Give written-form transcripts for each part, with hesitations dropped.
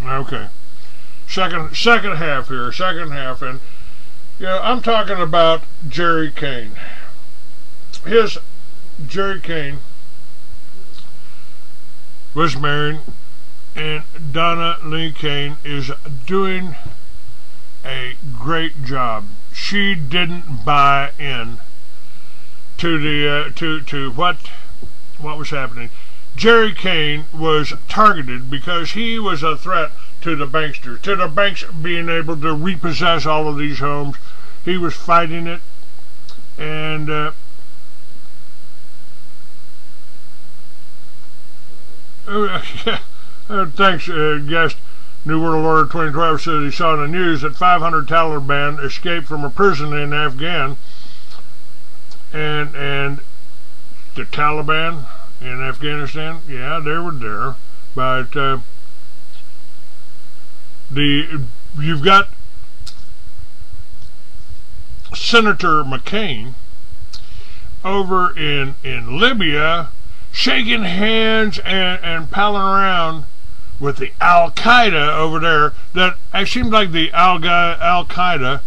Okay. Second half here. And I'm talking about Jerry Kane. Jerry Kane was married, and Donna Lee Kane is doing a great job. She didn't buy in to the to what was happening. Jerry Kane was targeted because he was a threat to the banksters, to the banks being able to repossess all of these homes. He was fighting it, and thanks, guest. New World Order 2012 says he saw in the news that 500 Taliban escaped from a prison in Afghan, and the Taliban in Afghanistan, yeah, they were there, but you've got Senator McCain over in Libya shaking hands and palling around with the Al-Qaeda over there. That it seemed like the Al-Qaeda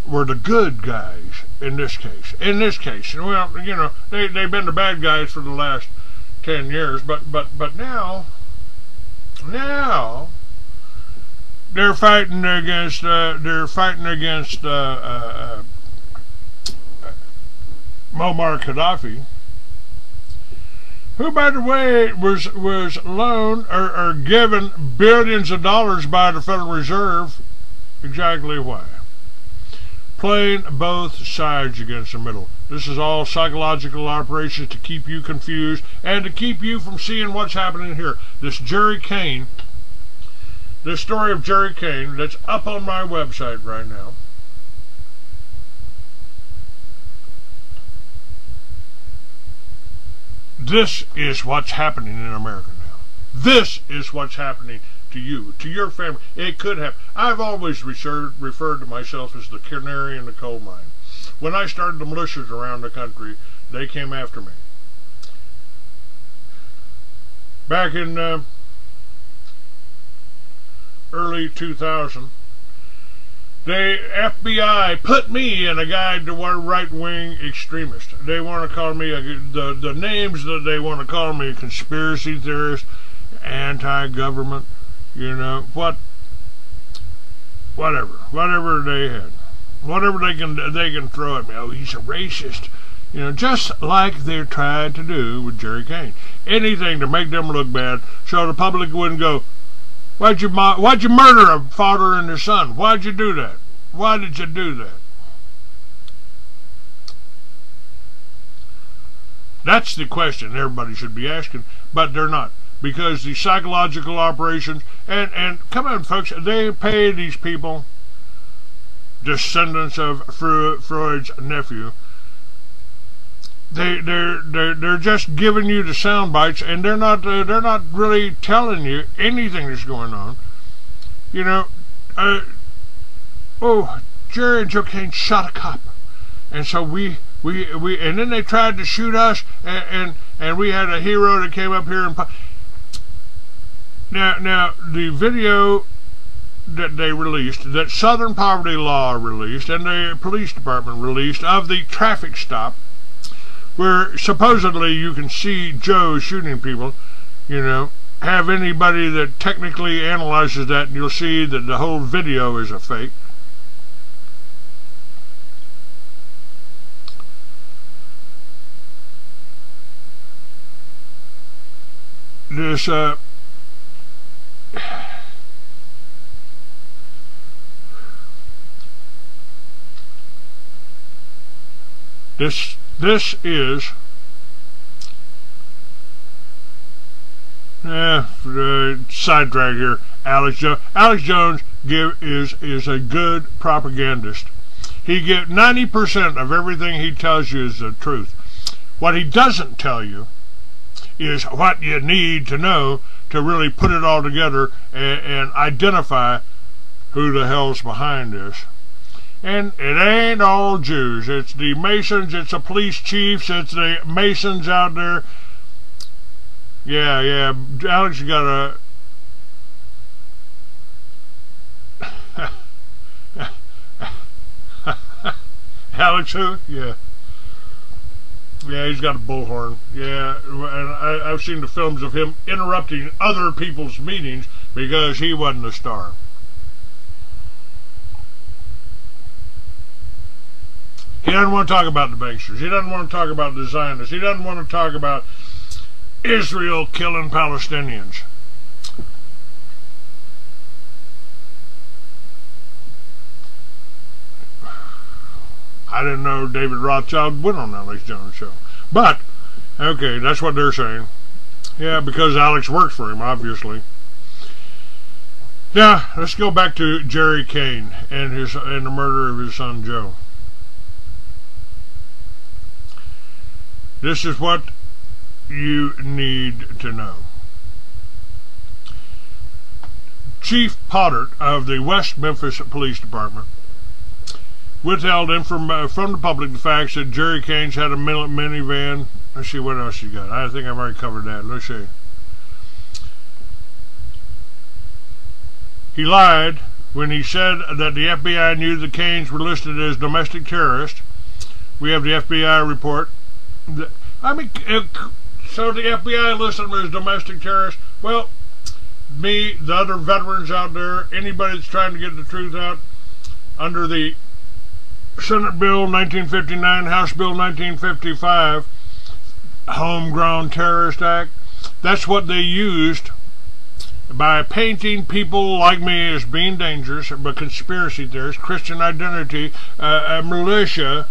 were the good guys in this case. Well, they've been the bad guys for the last 10 years, but now they're fighting against Muammar Gaddafi, who, by the way, was loaned or given billions of dollars by the Federal Reserve. Exactly why? Playing both sides against the middle. This is all psychological operations to keep you confused and to keep you from seeing what's happening here. This story of Jerry Kane, that's up on my website right now. This is what's happening in America now. This is what's happening to you, to your family. It could happen. I've always referred to myself as the canary in the coal mine. When I started the militias around the country, they came after me. Back in early 2000, the FBI put me in a guide to right-wing extremist. They want to call me, the names that they want to call me, conspiracy theorist, anti-government, whatever they had. Whatever they can throw at me. Oh, he's a racist. Just like they're trying to do with Jerry Kane. Anything to make them look bad so the public wouldn't go, Why'd you murder a father and their son? Why'd you do that? Why did you do that? That's the question everybody should be asking, but they're not. Because the psychological operations, and come on folks, they pay these people, descendants of Freud's nephew, they're just giving you the sound bites, and they're not really telling you anything that's going on. Jerry and Joe Kane shot a cop, and so we and then they tried to shoot us, and we had a hero that came up here and now the video that they released, that Southern Poverty Law released, and the police department released, of the traffic stop, where supposedly you can see Joe shooting people, have anybody that technically analyzes that, and you'll see that the whole video is a fake. This is sidetrack here. Alex Jones is a good propagandist. He get 90% of everything he tells you is the truth. What he doesn't tell you is what you need to know to really put it all together and identify who the hell's behind this. And it ain't all Jews. It's the Masons, it's the police chiefs, it's the Masons out there. Yeah, Alex got Alex who? Yeah. Yeah, he's got a bullhorn. Yeah, and I've seen the films of him interrupting other people's meetings because he wasn't a star. He doesn't want to talk about the banksters. He doesn't want to talk about the Zionists. He doesn't want to talk about Israel killing Palestinians. I didn't know David Rothschild went on Alex Jones' show. But, okay, that's what they're saying. Yeah, because Alex works for him, obviously. Now, let's go back to Jerry Kane and the murder of his son Joe. This is what you need to know. Chief Paudert of the West Memphis Police Department withheld from the public the facts that Jerry Kane's had a minivan. Let's see what else you got. I think I've already covered that. Let's see. He lied when he said that the FBI knew the Kanes were listed as domestic terrorists. We have the FBI report. I mean, so the FBI listed them as domestic terrorists. Well, me, the other veterans out there, anybody that's trying to get the truth out, under the Senate Bill 1959, House Bill 1955, Homegrown Terrorist Act, that's what they used by painting people like me as being dangerous, but conspiracy theorists, Christian identity, a militia.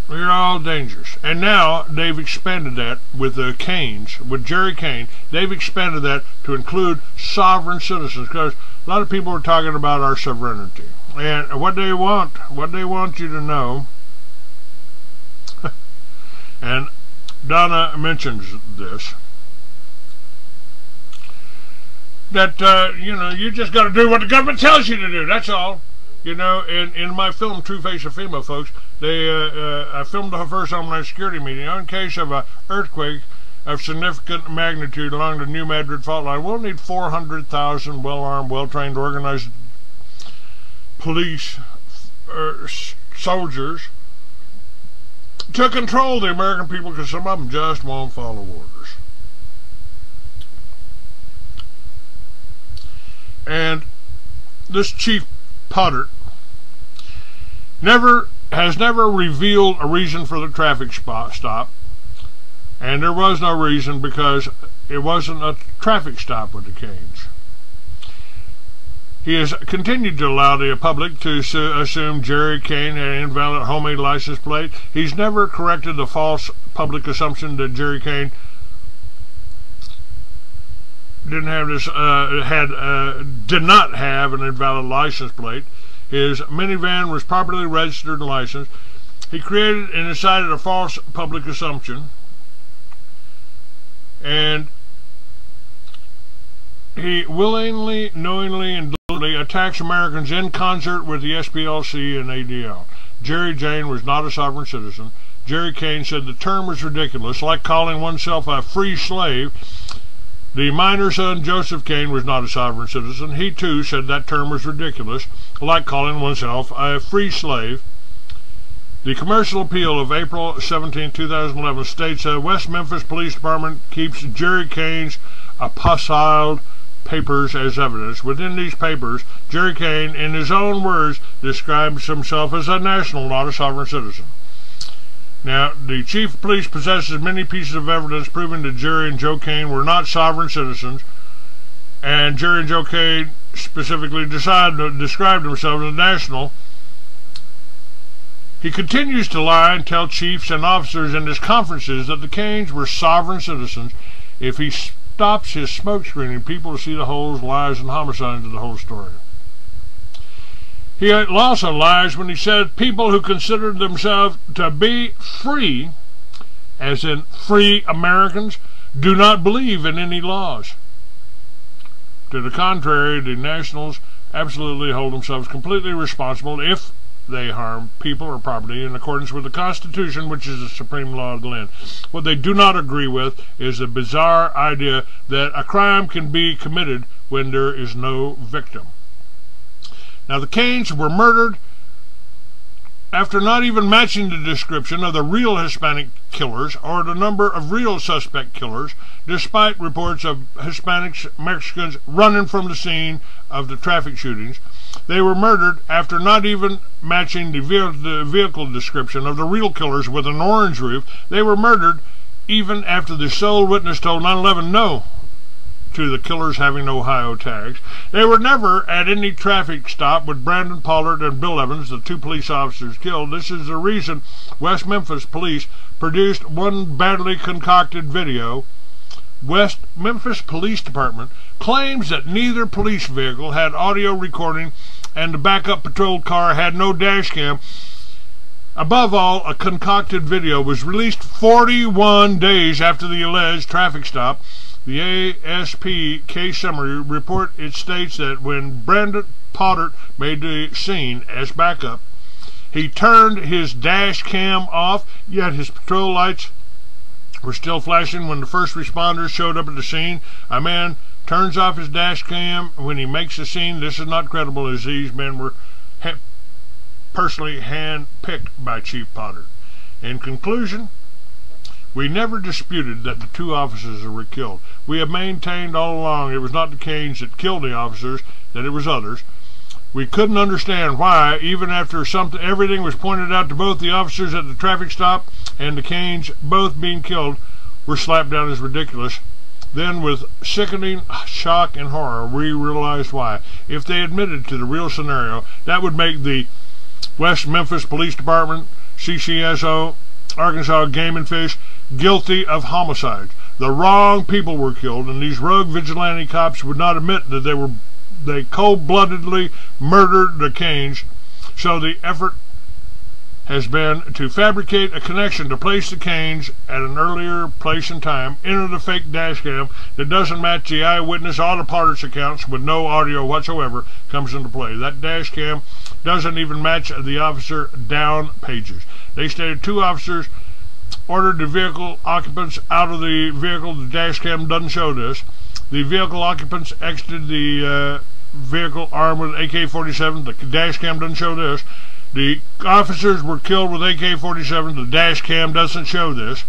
We're all dangerous. And now they've expanded that with the Kanes, with Jerry Kane. They've expanded that to include sovereign citizens, because a lot of people are talking about our sovereignty. And what they want you to know, and Donna mentions this, that, you just got to do what the government tells you to do, that's all. You know, in my film, True Face of FEMA, folks, I filmed the first Homeland Security meeting. In case of an earthquake of significant magnitude along the New Madrid fault line, we'll need 400,000 well-armed, well-trained, organized police soldiers to control the American people, because some of them just won't follow orders. And this Chief Paudert has never revealed a reason for the traffic stop, and there was no reason because it wasn't a traffic stop with the Kanes. He has continued to allow the public to assume Jerry Kane had an invalid homemade license plate. He's never corrected the false public assumption that Jerry Kane did not have an invalid license plate. His minivan was properly registered and licensed. He created and incited a false public assumption, and he willingly, knowingly, and deliberately attacks Americans in concert with the SPLC and ADL. Jerry Kane was not a sovereign citizen. Jerry Kane said the term was ridiculous, like calling oneself a free slave. The minor son, Joseph Kane, was not a sovereign citizen. He, too, said that term was ridiculous, like calling oneself a free slave. The commercial appeal of April 17, 2011 states that West Memphis Police Department keeps Jerry Kane's apostilled papers as evidence. Within these papers, Jerry Kane, in his own words, describes himself as a national, not a sovereign citizen. Now, the chief of police possesses many pieces of evidence proving that Jerry and Joe Kane were not sovereign citizens, and Jerry and Joe Kane specifically decided to describe themselves as national. He continues to lie and tell chiefs and officers in his conferences that the Kanes were sovereign citizens. If he stops his smoke screening, people will see the holes, lies, and homicides of the whole story. He also lies when he said people who consider themselves to be free, as in free Americans, do not believe in any laws. To the contrary, the nationals absolutely hold themselves completely responsible if they harm people or property in accordance with the Constitution, which is the supreme law of the land. What they do not agree with is the bizarre idea that a crime can be committed when there is no victim. Now, the Kanes were murdered after not even matching the description of the real Hispanic killers or the number of real suspect killers, despite reports of Hispanics, Mexicans running from the scene of the traffic shootings. They were murdered after not even matching the vehicle description of the real killers with an orange roof. They were murdered even after the sole witness told 9/11 no to the killers having Ohio tags. They were never at any traffic stop with Brandon Paudert and Bill Evans, the two police officers killed. This is the reason West Memphis police produced one badly concocted video. West Memphis Police Department claims that neither police vehicle had audio recording and the backup patrol car had no dash cam. Above all, a concocted video was released 41 days after the alleged traffic stop. The ASP case summary report, it states that when Brandon Paudert made the scene as backup, he turned his dash cam off, yet his patrol lights were still flashing when the first responders showed up at the scene. A man turns off his dash cam when he makes the scene. This is not credible, as these men were personally hand-picked by Chief Paudert. In conclusion, we never disputed that the two officers were killed. We have maintained all along it was not the Kanes that killed the officers, that it was others. We couldn't understand why, even after everything was pointed out to both the officers at the traffic stop and the Kanes both being killed, were slapped down as ridiculous. Then, with sickening shock and horror, we realized why. If they admitted to the real scenario, that would make the West Memphis Police Department, CCSO, Arkansas Game and Fish, guilty of homicide. The wrong people were killed, and these rogue vigilante cops would not admit that they cold-bloodedly murdered the Kanes. So the effort has been to fabricate a connection to place the Kanes at an earlier place and time, enter the fake dash cam that doesn't match the eyewitness or the Paudert's accounts with no audio whatsoever comes into play. That dash cam doesn't even match the officer down pages. They stated two officers ordered the vehicle occupants out of the vehicle. The dash cam doesn't show this. The vehicle occupants exited the vehicle armed with AK-47. The dash cam doesn't show this. The officers were killed with AK-47. The dash cam doesn't show this.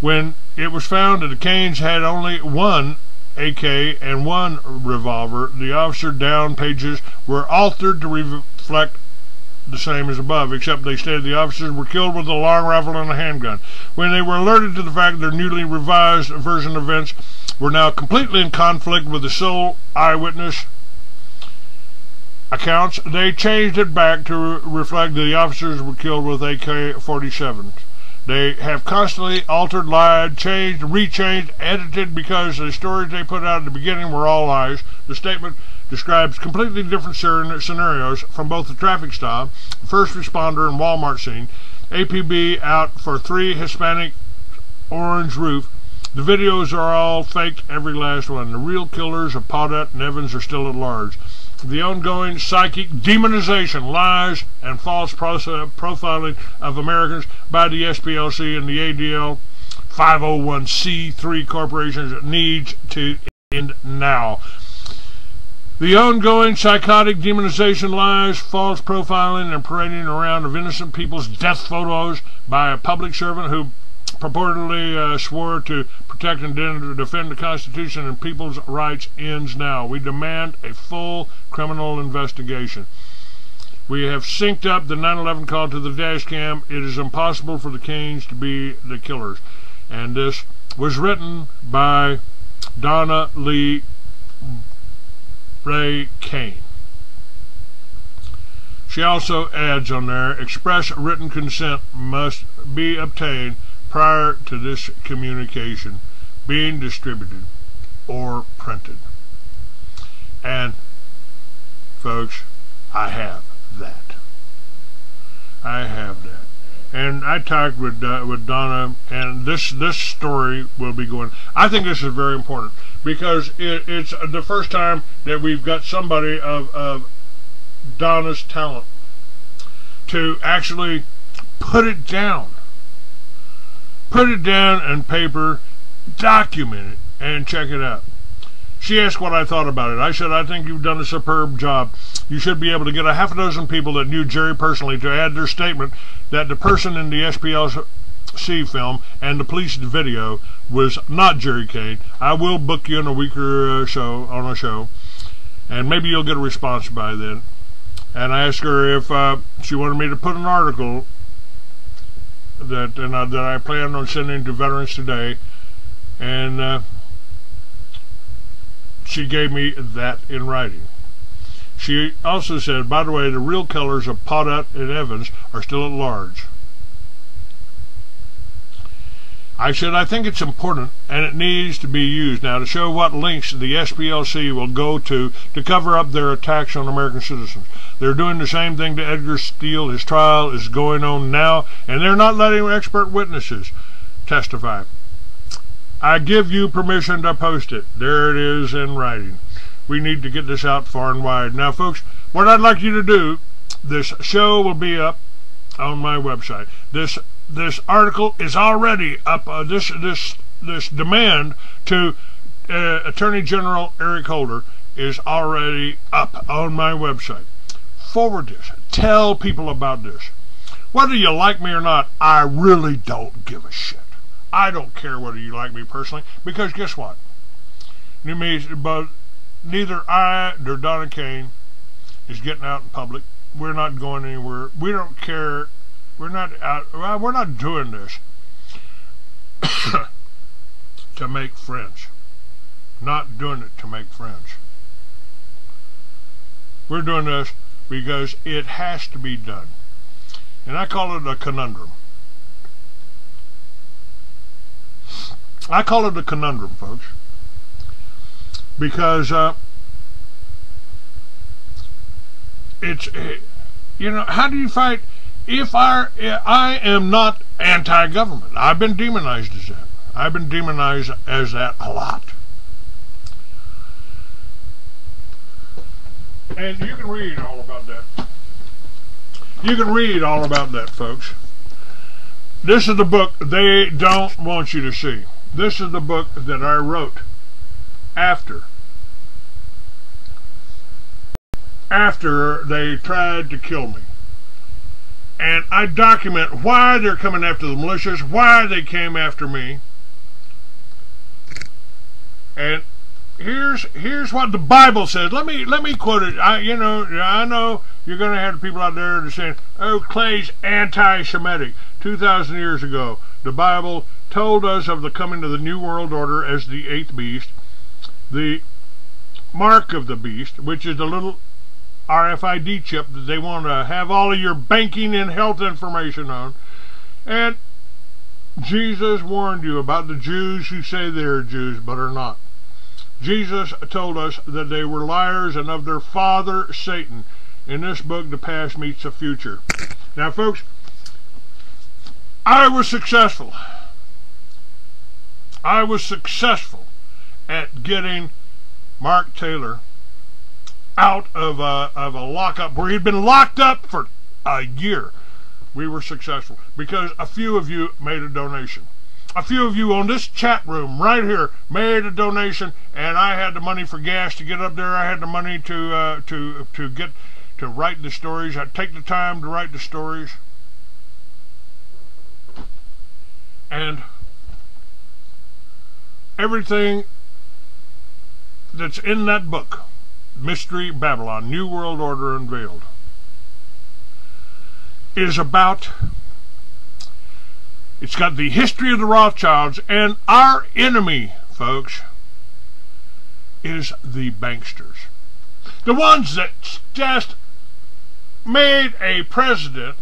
When it was found that the Kanes had only one AK and one revolver, the officer down pages were altered to reflect the same as above, except they stated the officers were killed with a long rifle and a handgun. When they were alerted to the fact their newly revised version of events were now completely in conflict with the sole eyewitness accounts, they changed it back to reflect that the officers were killed with AK-47s. They have constantly altered, lied, changed, rechanged, edited, because the stories they put out at the beginning were all lies. The statement describes completely different scenarios from both the traffic stop, first responder, and Walmart scene. APB out for 3 Hispanic orange roof. The videos are all faked, every last one. The real killers of Paudert and Evans are still at large. The ongoing psychic demonization, lies, and false profiling of Americans by the SPLC and the ADL 501c3 corporations needs to end now. The ongoing psychotic demonization, lies, false profiling, and parading around of innocent people's death photos by a public servant who purportedly swore to protect and defend the Constitution and people's rights ends now. We demand a full criminal investigation. We have synced up the 9/11 call to the dash cam. It is impossible for the Kanes to be the killers. And this was written by Donna Lee Ray Kane. She also adds on there, express written consent must be obtained prior to this communication being distributed or printed. And folks, I have that. And I talked with Donna, and this story will be going. I think this is very important because it's the first time that we've got somebody of Donna's talent to actually put it down on paper, document it, and check it out. She asked what I thought about it. I said, I think you've done a superb job. you should be able to get a half a dozen people that knew Jerry personally to add their statement that the person in the SPLC film and the police video was not Jerry Kane. I will book you in a week or so on a show, and maybe you'll get a response by then. And I asked her if she wanted me to put an article that I plan on sending to Veterans Today, and she gave me that in writing. She also said, by the way, the real killers of Paudert and Evans are still at large. I said, I think it's important, and it needs to be used now to show what links the SPLC will go to cover up their attacks on American citizens. They're doing the same thing to Edgar Steele. His trial is going on now, and they're not letting expert witnesses testify. I give you permission to post it. There it is in writing. We need to get this out far and wide. Now, folks, what I'd like you to do, this show will be up on my website. This article is already up. This demand to Attorney General Eric Holder is already up on my website. Forward this. Tell people about this. Whether you like me or not, I really don't give a shit. I don't care whether you like me personally, because guess what? But neither I nor Donna Kane is getting out in public. We're not going anywhere. We don't care. We're not out. Well, we're not doing this to make friends. Not doing it to make friends. We're doing this because it has to be done. And I call it a conundrum. I call it a conundrum, folks. Because it's, you know, how do you fight if I am not anti-government? I've been demonized as that. I've been demonized as that a lot. And you can read all about that. You can read all about that, folks. This is the book they don't want you to see. This is the book that I wrote after they tried to kill me. And I document why they're coming after the militias, why they came after me. And here's what the Bible says. Let me quote it. I know you're going to have people out there that are saying, "Oh, Clay's anti-Semitic." 2,000 years ago, the Bible told us of the coming of the New World Order as the eighth beast, the mark of the beast, which is the little RFID chip that they want to have all of your banking and health information on. And Jesus warned you about the Jews who say they are Jews but are not. Jesus told us that they were liars and of their father Satan. In this book, the past meets the future. Now, folks, I was successful. I was successful at getting Mark Taylor out of a lockup where he'd been locked up for a year. We were successful because a few of you made a donation. A few of you on this chat room right here made a donation, and I had the money for gas to get up there. I had the money to write the stories. I'd take the time to write the stories. And everything that's in that book, Mystery Babylon, New World Order Unveiled, is about, it's got the history of the Rothschilds, and our enemy, folks, is the banksters. The ones that just made a president